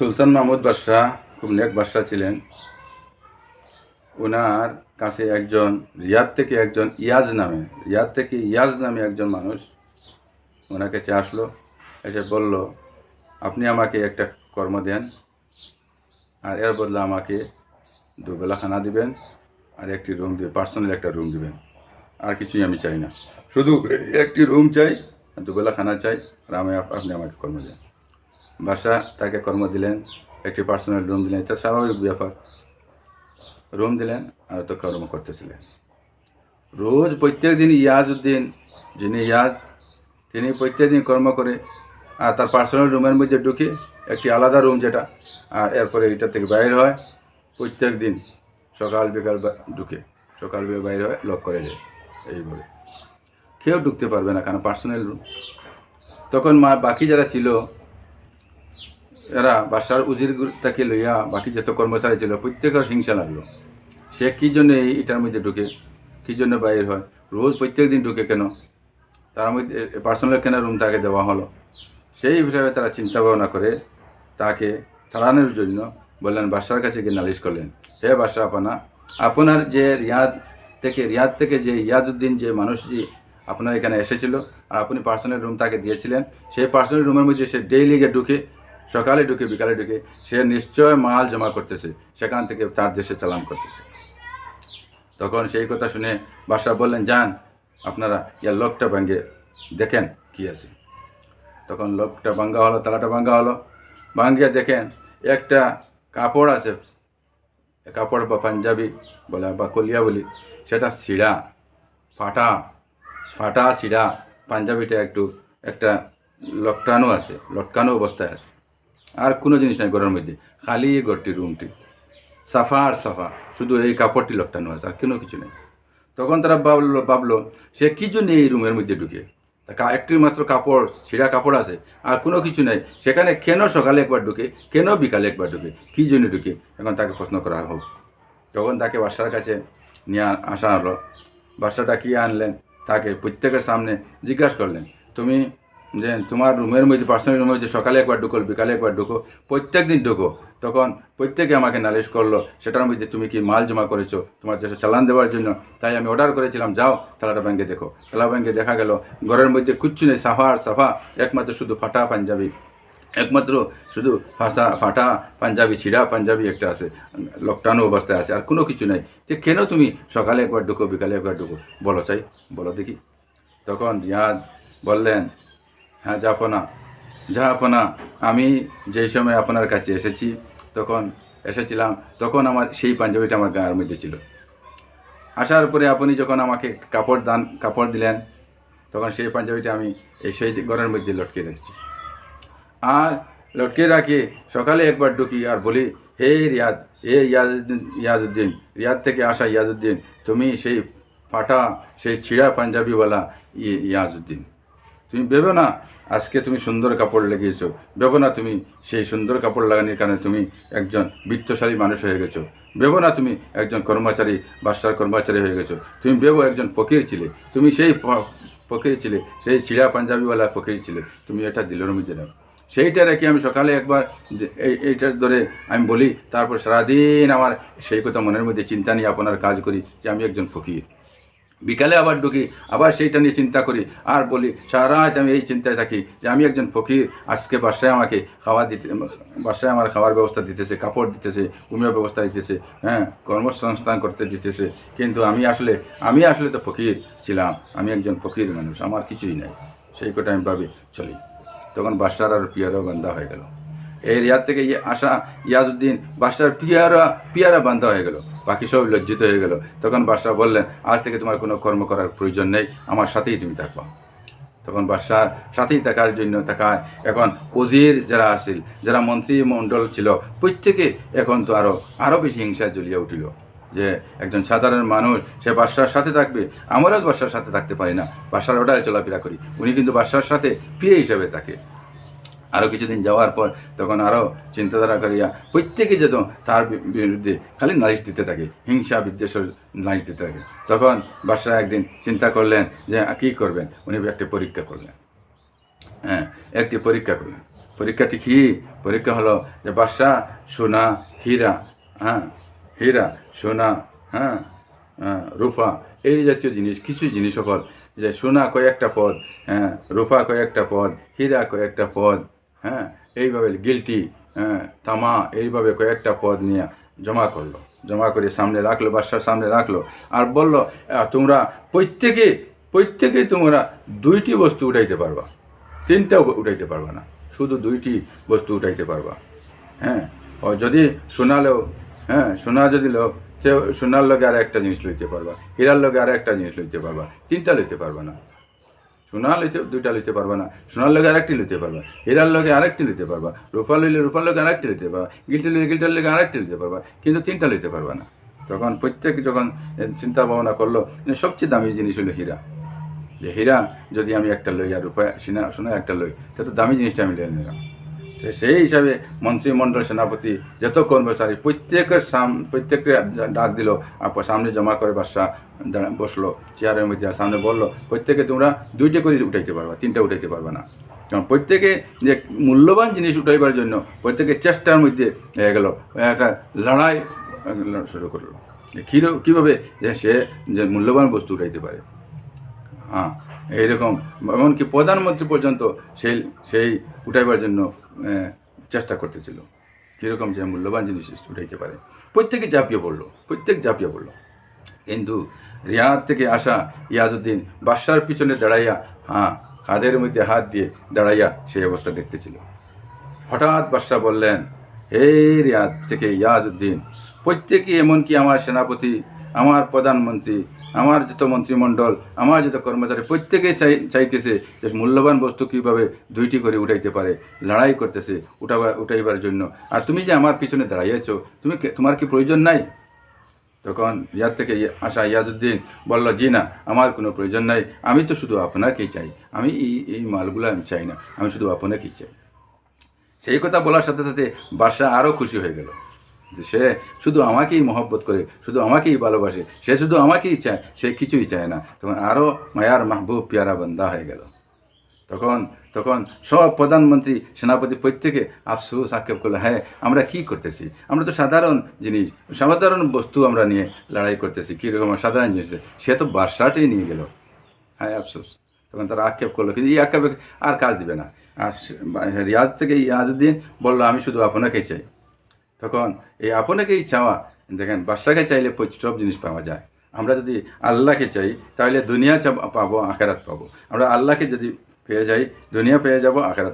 সুলতান মাহমুদ বাদশাহ খুব নেক বাদশাহ ছিলেন। ওনার কাছে রিয়াদ থেকে ইয়াজ নামে একজন মানুষ ওনার কাছে আসলো, এসে বলল, আপনি আমাকে একটা কর্ম দেন, আর এর বদলে আমাকে দুবেলা খানা দিবেন, আর একটি রুম দিবেন, পার্সোনাল একটা রুম দিবেন। আর কিছুই আমি চাই না, শুধু একটি রুম চাই, দুবেলা খানা চাই, আর আপনি আমাকে কর্ম দেন। বাদশাহ তাকে কর্ম দিলেন, একটি পার্সোনাল রুম দিলেন। এটা স্বাভাবিক ব্যাপার। রুম দিলেন আর তো কর্ম করতেছিলেন। রোজ প্রত্যেক দিন ইয়াজউদ্দিন, যিনি ইয়াজ, তিনি প্রত্যেক দিন কর্ম করে আর তার পার্সোনাল রুমের মধ্যে ঢুকে, একটি আলাদা রুম যেটা, আর এরপরে এটা থেকে বাইর হয়। প্রত্যেক দিন সকাল বিকাল ঢুকে, সকাল বিকাল বাইর হয়, লক করে যায়। এইভাবে কেউ ঢুকতে পারবে না, কারণ পার্সোনাল রুম। তখন বাকি যারা ছিল, এরা বাদশার উজিরটাকে লইয়া বাকি যত কর্মচারী ছিল, প্রত্যেকের হিংসা লাগলো। সে কী জন্য এটার মধ্যে ঢুকে, কী জন্য বাইর হয়, রোজ প্রত্যেক দিন ঢুকে কেন, তার মধ্যে পার্সোনাল কেন রুম তাকে দেওয়া হলো। সেই হিসাবে তারা চিন্তা ভাবনা করে তাকে তাড়ানোর জন্য বললেন, বাদশার কাছে গিয়ে নালিশ করলেন, হে বাদশাহ, আপনার যে রিয়াদ থেকে যে ইয়াজউদ্দিন, যে মানুষটি আপনার এখানে এসেছিল, আর আপনি পার্সোনাল রুম তাকে দিয়েছিলেন, সেই পার্সোনাল রুমের মধ্যে সে ডেইলি ঢুকে, সকালে ঢুকে বিকালে ঢুকে, সে নিশ্চয় মাল জমা করতেছে, সেখান থেকে তার দেশে চালান করতেছে। তখন সেই কথা শুনে বাদশাহ বললেন, যান আপনারা ইয়ার লকটা ভেঙে দেখেন কি আছে। তখন লকটা ভাঙ্গা হলো, তালাটা ভাঙ্গা হলো। ভাঙ্গিয়ে দেখেন একটা কাপড় আছে, কাপড় বা পাঞ্জাবি বলে বা কলিয়া বলি, সেটা ছিঁড়া, ফাটা ছিঁড়া। পাঞ্জাবিটা একটা লটকানো অবস্থায় আছে। আর কোনো জিনিস নাই ঘরের মধ্যে, খালি ঘরটি, রুমটি সাফা আর সাফা, শুধু এই কাপড়টি লটকানো আছে, আর কোনো কিছু নেই। তখন তারা ভাবলো সে কী জন্য এই রুমের মধ্যে ঢুকে, একটি মাত্র কাপড়, ছিঁড়া কাপড় আছে, আর কোনো কিছু নেই, সেখানে কেন সকালে একবার ঢুকে, কেন বিকালে একবার ঢুকে, কী জন্য ঢুকে, এখন তাকে প্রশ্ন করা হোক। তখন তাকে বাদশার কাছে নিয়ে আসা হলো। বাদশাটা কি আনলেন, তাকে প্রত্যেকের সামনে জিজ্ঞাসা করলেন, তুমি যে তোমার রুমের মধ্যে, পার্সোনাল রুমের মধ্যে সকালে একবার ঢুকো, বিকালে একবার ঢুকো, প্রত্যেক দিন ঢুকো, তখন প্রত্যেকে আমাকে নালিশ করলো, সেটার মধ্যে তুমি কি মাল জমা করেছো তোমার দেশে চালান দেওয়ার জন্য। তাই আমি অর্ডার করেছিলাম, যাও তালাটা ব্যাঙ্কে দেখো। তালা ব্যাঙ্কে দেখা গেল ঘরের মধ্যে কিচ্ছু নেই, সাফা আর সাফা, একমাত্র শুধু ফাটা পাঞ্জাবি, ফাটা পাঞ্জাবি, ছিঁড়া পাঞ্জাবি একটা আছে, লকটানো অবস্থায় আছে, আর কোনো কিছু নাই। যে কেন তুমি সকালে একবার ঢুকো, বিকালে একবার ঢুকো, বলো চাই, বলো দেখি। তখন রিয়াদ বললেন, হ্যাঁ জাহাপনা, আমি যেই সময় আপনার কাছে এসেছিলাম, তখন আমার সেই পাঞ্জাবিটা আমার গায়ের মধ্যে ছিল। আসার পরে আপনি যখন আমাকে কাপড় দিলেন, তখন সেই পাঞ্জাবিটা আমি সেই ঘরের মধ্যে লটকে রেখেছি। আর লটকে রাখি, সকালে একবার ঢুকি আর বলি, হে রিয়াদ, হে ইয়াজউদ্দিন, রিয়াদ থেকে আসা ইয়াজউদ্দিন, তুমি সেই ফাটা, সেই ছিঁড়া পাঞ্জাবিওয়ালা ইয়াজউদ্দিন। তুমি ভেবো না আজকে তুমি সুন্দর কাপড় লাগিয়েছো, ভেবো না তুমি সেই সুন্দর কাপড় লাগানোর কারণে তুমি একজন বিত্তশালী মানুষ হয়ে গেছো, ভেবো না তুমি একজন বাদশার কর্মচারী হয়ে গেছো, তুমি ভেবো একজন ফকির ছিলে, তুমি সেই ফকির ছিলে, সেই ছিঁড়া পাঞ্জাবিওয়ালা ফকির ছিলে, তুমি এটা দিলের মধ্যে নাও। সেইটা রেখে আমি সকালে একবার এইটার ধরে আমি বলি, তারপর সারাদিন আমার সেই কথা মনের মধ্যে চিন্তা নিয়ে আপনার কাজ করি যে আমি একজন ফকির। বিকালে আবার ঢুকি, আবার সেইটা নিয়ে চিন্তা করি, আর বলি সারা রাত আমি এই চিন্তায় থাকি যে আমি একজন ফকির। আজকে বাসায় আমার খাওয়ার ব্যবস্থা দিতেছে, কাপড় দিতেছে, ঘুমের ব্যবস্থা দিতেছে, হ্যাঁ, কর্মসংস্থান করতে দিতেছে, কিন্তু আমি আসলে তো ফকির ছিলাম, আমি একজন ফকির মানুষ, আমার কিছুই নাই। সেই কথা আমি ভাবি চলি। তখন বাদশার আর পিয়ারাও বান্ধা হয়ে গেল। এই রিয়াদ থেকে আসা ইয়াজউদ্দিন বাদশার পিয়ারা বান্ধা হয়ে গেল, বাকি সব লজ্জিত হয়ে গেল। তখন বাদশাহ বললেন, আজ থেকে তোমার কোনো কর্ম করার প্রয়োজন নেই, আমার সাথেই তুমি থাকবা। তখন বাদশার সাথেই থাকার জন্য এখন উজির যারা মন্ত্রীমণ্ডল ছিল, প্রত্যেকে এখন তো আরও বেশি হিংসায় জ্বলিয়ে উঠিল যে একজন সাধারণ মানুষ সে বাদশার সাথে থাকবে। আমরাও বাদশার সাথে থাকতে পারি না, বাদশার অর্ডারে চলাফেরা করি, উনি কিন্তু বাদশার সাথে পিয়ে হিসাবে থাকে। আরও কিছুদিন যাওয়ার পর তখন আরও চিন্তাধারা করিয়া প্রত্যেকে যেত তার বিরুদ্ধে খালি নালিশ দিতে থাকে, হিংসা বিদ্বেষের নালিশ দিতে থাকে। তখন বাদশাহ একদিন চিন্তা করলেন যে কী করবেন, উনি একটি পরীক্ষা করলেন। পরীক্ষাটি কি? পরীক্ষা হলো যে বাদশাহ সোনা, হীরা, হ্যাঁ, হীরা, সোনা, হ্যাঁ, রূপা, এই জাতীয় জিনিস, কিছু জিনিস সকল, যে সোনা কয়েকটা পদ, হ্যাঁ, রূপা কয়েকটা পদ, হীরা কয়েকটা পদ, হ্যাঁ, এইভাবে গিলটি, হ্যাঁ, তামা, এইভাবে কয়েকটা পদ নিয়ে জমা করলো। জমা করে সামনে রাখলো, বাদশার সামনে রাখলো, আর বলল, তোমরা প্রত্যেকে প্রত্যেকে তোমরা 2টি বস্তু উঠাইতে পারবা, 3টাও উঠাইতে পারবা না, শুধু 2টি বস্তু উঠাইতে পারবা। হ্যাঁ, ও যদি সোনালেও, হ্যাঁ, সোনা যদি লো, সে সোনার লগে আর একটা জিনিস লইতে পারবা, হীরার লগে আর একটা জিনিস লইতে পারবা, 3টা লইতে পারবা না। সোনা লইতে 2টা লইতে পারবা না, সোনার লগে আরেকটি লইতে পারবা, হীরার লগে আরেকটি লইতে পারবা, রূপা লইলে রূপার লগে আরেকটি লইতে পারবা, গিলটি লইলে গিলটার লগে আরেকটি লইতে পারবা, কিন্তু 3টা লইতে পারবা না। তখন প্রত্যেক যখন চিন্তা ভাবনা করলো, সবচেয়ে দামি জিনিস হলো হীরা, যে হীরা যদি আমি একটা লই আর রূপা সোনা একটা লই, তা তো দামি জিনিসটা আমি লই নিলাম। সেই হিসাবে মন্ত্রিমণ্ডল, সেনাপতি, যত কর্মচারী প্রত্যেককে ডাক দিল, সামনে জমা করে বাদশাহ বসলো চেয়ারের মধ্যে, সামনে বললো, প্রত্যেকে তোমরা 2টা করে উঠাইতে পারবা, 3টা উঠাইতে পারবা না। কারণ প্রত্যেকে যে মূল্যবান জিনিস উঠাইবার জন্য প্রত্যেকের চেষ্টার মধ্যে হয়ে গেল, একটা লড়াই শুরু করলো, কীভাবে যে সে যে মূল্যবান বস্তু উঠাইতে পারে। হ্যাঁ, এইরকম এমনকি প্রধানমন্ত্রী পর্যন্ত সেই সেই উঠাইবার জন্য চেষ্টা করতেছিল, কীরকম যে মূল্যবান জিনিস উঠাইতে পারে। প্রত্যেকে ঝাঁপিয়ে পড়লো, ঝাঁপিয়ে পড়লো। কিন্তু রিয়াদ থেকে আসা ইয়াজউদ্দিন বাদশার পিছনে দাঁড়াইয়া, হ্যাঁ, হাতের মধ্যে হাত দিয়ে দাঁড়াইয়া সেই অবস্থা দেখতেছিল। হঠাৎ বাদশাহ বললেন, হে রিয়াদ থেকে ইয়াজউদ্দিন, প্রত্যেকে, এমনকি আমার সেনাপতি, আমার প্রধানমন্ত্রী, আমার যত মন্ত্রিমণ্ডল, আমার যত কর্মচারী, প্রত্যেকেই চাইতেছে যে মূল্যবান বস্তু কীভাবে 2টি করে উঠাইতে পারে, লড়াই করতেছে উঠাইবার জন্য। আর তুমি যে আমার পিছনে দাঁড়াইয়াছ, তোমার কি প্রয়োজন নাই? তখন রিয়াদ থেকে আসা ইয়াজউদ্দিন বলল, জি না, আমার কোনো প্রয়োজন নাই, আমি তো শুধু আপনাকেই চাই, আমি এই মালগুলো আমি চাই না, আমি শুধু আপনাকেই চাই। সেই কথা বলার সাথে সাথে বাদশাহ আরও খুশি হয়ে গেল, যে সে শুধু আমাকেই মহব্বত করে, শুধু আমাকেই ভালোবাসে, সে শুধু আমাকেই চায়, সে কিছুই চায় না। তখন আরও মায়ার মাহবুব পেয়ারা বান্দা হয়ে গেল। তখন সব প্রধানমন্ত্রী, সেনাপতি প্রত্যেকে আফসোস আক্ষেপ করলো, হ্যাঁ, আমরা কি করতেছি? আমরা তো সাধারণ জিনিস, সাধারণ বস্তু আমরা নিয়ে লড়াই করতেছি, কীরকম সাধারণ জিনিস, সে তো বাদশাটাই নিয়ে গেল। হ্যাঁ, আফসোস। তখন তারা আক্ষেপ করলো, কিন্তু এই আক্ষেপে আর কাজ দিবে না। আর রিয়াজ থেকে ইয়াজউদ্দিন বললো, আমি শুধু আপনাকেই চাই। তখন এই আপনাকেই চাওয়া, দেখেন, বাদশাকে চাইলে সব জিনিস পাওয়া যায়। আমরা যদি আল্লাহকে চাই, তাহলে দুনিয়া পাবো, আখেরাত পাবো। আমরা আল্লাহকে যদি পেয়ে যাই, দুনিয়া পেয়ে যাবো, আখেরাত